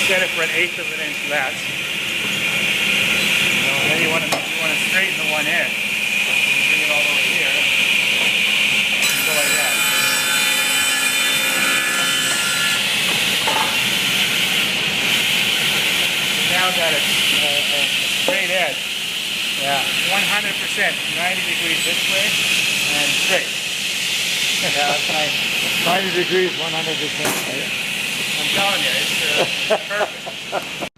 set it for 1/8 of an inch less. And then you want to straighten the one end. Bring it all the way here. And go like that. Now got a straight edge. Yeah, 100%, 90 degrees this way and straight. Yeah, that's nice. 90 degrees, 100%. I'm telling you, it's perfect.